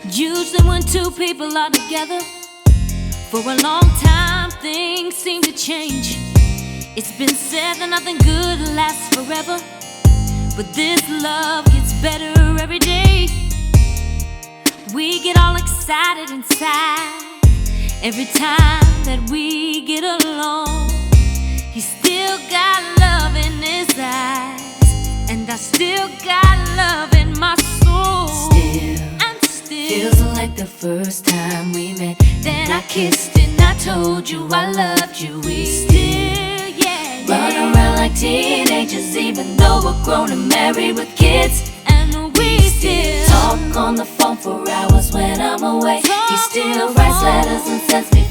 Usually when two people are together for a long time, things seem to change. It's been said that nothing good lasts forever, but this love gets better every day. We get all excited inside every time that we get along. He's still got love in his eyes, and I still got love in my soul. Still feels like the first time we met. Then I kissed and I told you I loved you. We Still, yeah, run around like teenagers, even though we're grown and married with kids. and we still Talk on the phone for hours when I'm away. He still writes letters and sends me